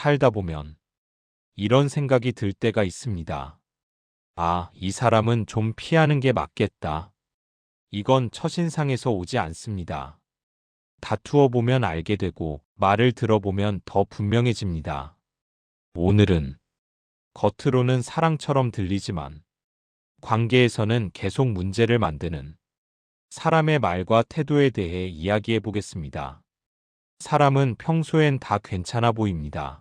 살다 보면 이런 생각이 들 때가 있습니다. 아, 이 사람은 좀 피하는 게 맞겠다. 이건 첫인상에서 오지 않습니다. 다투어 보면 알게 되고 말을 들어보면 더 분명해집니다. 오늘은 겉으로는 사랑처럼 들리지만 관계에서는 계속 문제를 만드는 사람의 말과 태도에 대해 이야기해 보겠습니다. 사람은 평소엔 다 괜찮아 보입니다.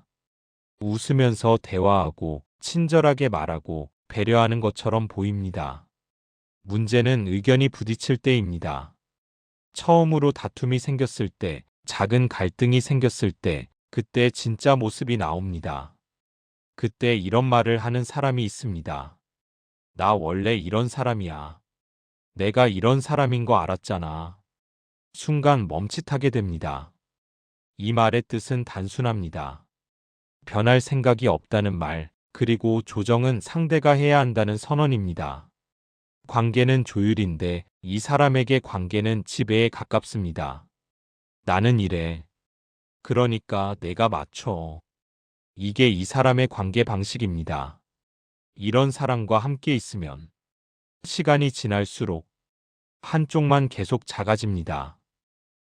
웃으면서 대화하고 친절하게 말하고 배려하는 것처럼 보입니다. 문제는 의견이 부딪힐 때입니다. 처음으로 다툼이 생겼을 때, 작은 갈등이 생겼을 때, 그때 진짜 모습이 나옵니다. 그때 이런 말을 하는 사람이 있습니다. 나 원래 이런 사람이야. 내가 이런 사람인 거 알았잖아. 순간 멈칫하게 됩니다. 이 말의 뜻은 단순합니다. 변할 생각이 없다는 말, 그리고 조정은 상대가 해야 한다는 선언입니다. 관계는 조율인데 이 사람에게 관계는 지배에 가깝습니다. 나는 이래. 그러니까 내가 맞춰. 이게 이 사람의 관계 방식입니다. 이런 사람과 함께 있으면 시간이 지날수록 한쪽만 계속 작아집니다.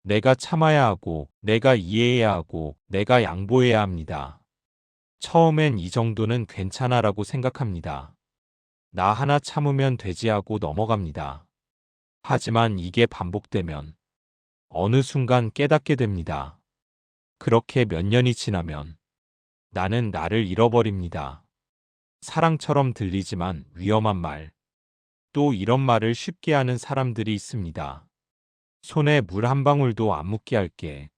내가 참아야 하고, 내가 이해해야 하고, 내가 양보해야 합니다. 처음엔 이 정도는 괜찮아라고 생각합니다. 나 하나 참으면 되지 하고 넘어갑니다. 하지만 이게 반복되면 어느 순간 깨닫게 됩니다. 그렇게 몇 년이 지나면 나는 나를 잃어버립니다. 사랑처럼 들리지만 위험한 말. 또 이런 말을 쉽게 하는 사람들이 있습니다. 손에 물 한 방울도 안 묻게 할게.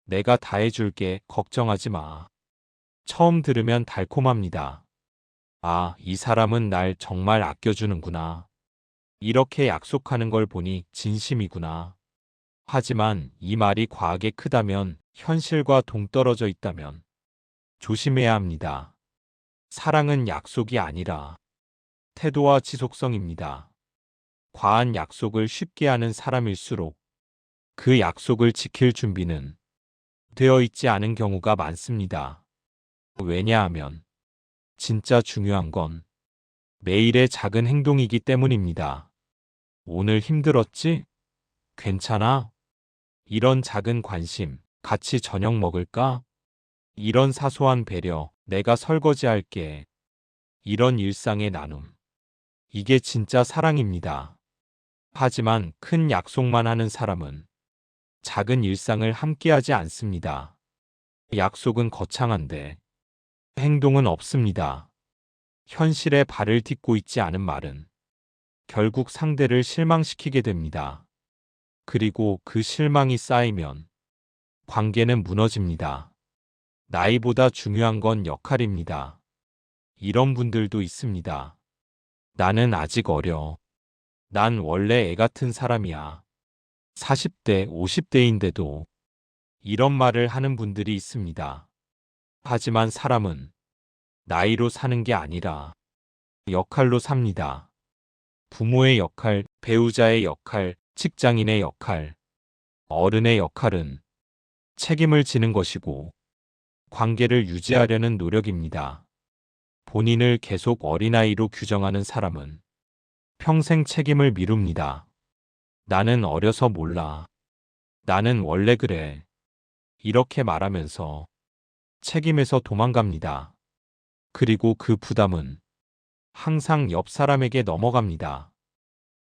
내가 다 해줄게. 걱정하지 마. 처음 들으면 달콤합니다. 아, 이 사람은 날 정말 아껴주는구나. 이렇게 약속하는 걸 보니 진심이구나. 하지만 이 말이 과하게 크다면, 현실과 동떨어져 있다면 조심해야 합니다. 사랑은 약속이 아니라 태도와 지속성입니다. 과한 약속을 쉽게 하는 사람일수록 그 약속을 지킬 준비는 되어 있지 않은 경우가 많습니다. 왜냐하면 진짜 중요한 건 매일의 작은 행동이기 때문입니다. 오늘 힘들었지? 괜찮아? 이런 작은 관심, 같이 저녁 먹을까? 이런 사소한 배려, 내가 설거지할게. 이런 일상의 나눔. 이게 진짜 사랑입니다. 하지만 큰 약속만 하는 사람은 작은 일상을 함께하지 않습니다. 약속은 거창한데 행동은 없습니다. 현실에 발을 딛고 있지 않은 말은 결국 상대를 실망시키게 됩니다. 그리고 그 실망이 쌓이면 관계는 무너집니다. 나이보다 중요한 건 역할입니다. 이런 분들도 있습니다. 나는 아직 어려. 난 원래 애 같은 사람이야. 40대, 50대인데도 이런 말을 하는 분들이 있습니다. 하지만 사람은 나이로 사는 게 아니라 역할로 삽니다. 부모의 역할, 배우자의 역할, 직장인의 역할, 어른의 역할은 책임을 지는 것이고 관계를 유지하려는 노력입니다. 본인을 계속 어린아이로 규정하는 사람은 평생 책임을 미룹니다. 나는 어려서 몰라. 나는 원래 그래. 이렇게 말하면서 책임에서 도망갑니다. 그리고 그 부담은 항상 옆 사람에게 넘어갑니다.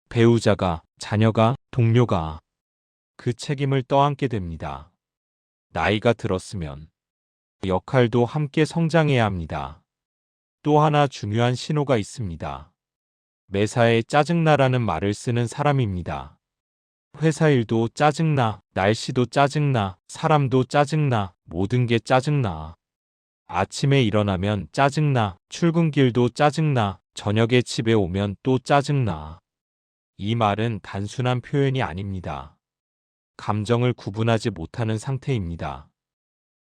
배우자가, 자녀가, 동료가 그 책임을 떠안게 됩니다. 나이가 들었으면 역할도 함께 성장해야 합니다. 또 하나 중요한 신호가 있습니다. 매사에 짜증나라는 말을 쓰는 사람입니다. 회사 일도 짜증나, 날씨도 짜증나, 사람도 짜증나, 모든 게 짜증나. 아침에 일어나면 짜증나, 출근길도 짜증나, 저녁에 집에 오면 또 짜증나. 이 말은 단순한 표현이 아닙니다. 감정을 구분하지 못하는 상태입니다.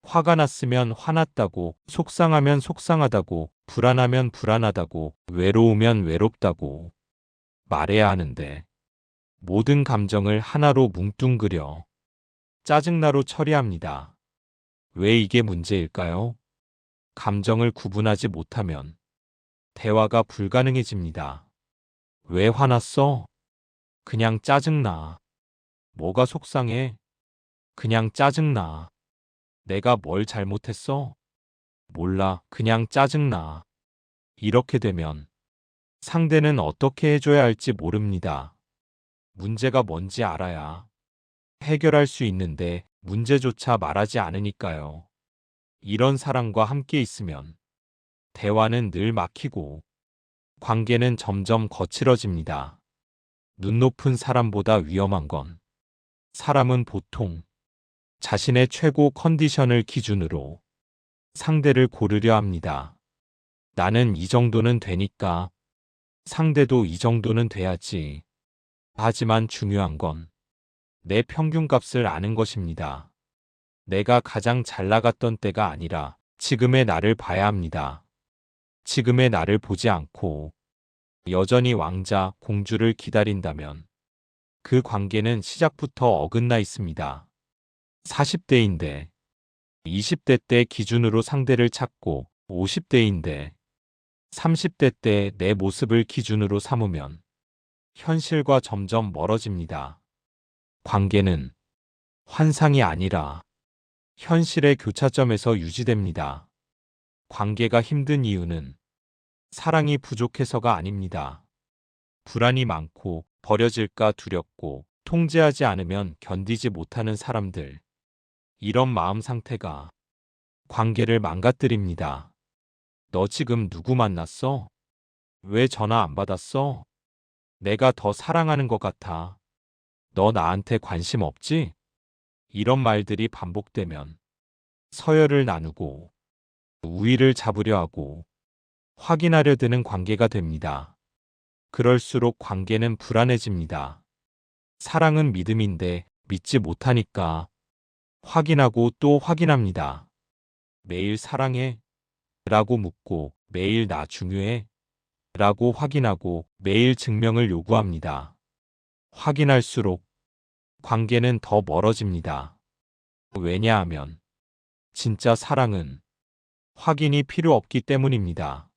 화가 났으면 화났다고, 속상하면 속상하다고, 불안하면 불안하다고, 외로우면 외롭다고 말해야 하는데 모든 감정을 하나로 뭉뚱그려 짜증나로 처리합니다. 왜 이게 문제일까요? 감정을 구분하지 못하면 대화가 불가능해집니다. 왜 화났어? 그냥 짜증나. 뭐가 속상해? 그냥 짜증나. 내가 뭘 잘못했어? 몰라. 그냥 짜증나. 이렇게 되면 상대는 어떻게 해줘야 할지 모릅니다. 문제가 뭔지 알아야 해결할 수 있는데 문제조차 말하지 않으니까요. 이런 사람과 함께 있으면 대화는 늘 막히고 관계는 점점 거칠어집니다. 눈 높은 사람보다 위험한 건 사람은 보통 자신의 최고 컨디션을 기준으로 상대를 고르려 합니다. 나는 이 정도는 되니까 상대도 이 정도는 돼야지. 하지만 중요한 건 내 평균값을 아는 것입니다. 내가 가장 잘 나갔던 때가 아니라 지금의 나를 봐야 합니다. 지금의 나를 보지 않고 여전히 왕자, 공주를 기다린다면 그 관계는 시작부터 어긋나 있습니다. 40대인데 20대 때 기준으로 상대를 찾고 50대인데 30대 때 내 모습을 기준으로 삼으면 현실과 점점 멀어집니다. 관계는 환상이 아니라 현실의 교차점에서 유지됩니다. 관계가 힘든 이유는 사랑이 부족해서가 아닙니다. 불안이 많고 버려질까 두렵고 통제하지 않으면 견디지 못하는 사람들. 이런 마음 상태가 관계를 망가뜨립니다. 너 지금 누구 만났어? 왜 전화 안 받았어? 내가 더 사랑하는 것 같아. 너 나한테 관심 없지? 이런 말들이 반복되면 서열을 나누고 우위를 잡으려 하고 확인하려 드는 관계가 됩니다. 그럴수록 관계는 불안해집니다. 사랑은 믿음인데 믿지 못하니까 확인하고 또 확인합니다. 매일 사랑해? 라고 묻고 매일 나 중요해? 라고 확인하고 매일 증명을 요구합니다. 확인할수록 관계는 더 멀어집니다. 왜냐하면 진짜 사랑은 확인이 필요 없기 때문입니다.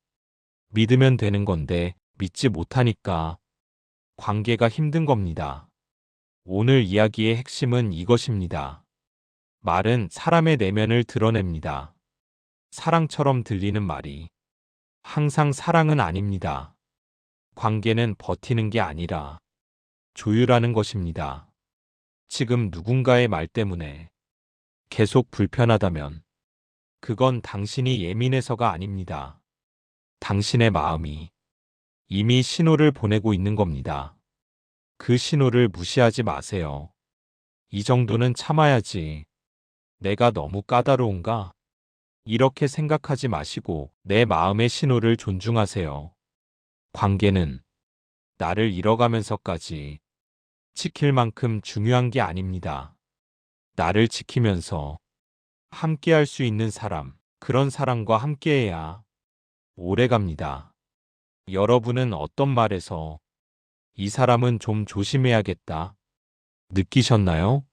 믿으면 되는 건데 믿지 못하니까 관계가 힘든 겁니다. 오늘 이야기의 핵심은 이것입니다. 말은 사람의 내면을 드러냅니다. 사랑처럼 들리는 말이 항상 사랑은 아닙니다. 관계는 버티는 게 아니라 조율하는 것입니다. 지금 누군가의 말 때문에 계속 불편하다면 그건 당신이 예민해서가 아닙니다. 당신의 마음이 이미 신호를 보내고 있는 겁니다. 그 신호를 무시하지 마세요. 이 정도는 참아야지. 내가 너무 까다로운가? 이렇게 생각하지 마시고 내 마음의 신호를 존중하세요. 관계는 나를 잃어가면서까지 지킬 만큼 중요한 게 아닙니다. 나를 지키면서 함께할 수 있는 사람, 그런 사람과 함께해야 오래 갑니다. 여러분은 어떤 말에서 이 사람은 좀 조심해야겠다 느끼셨나요?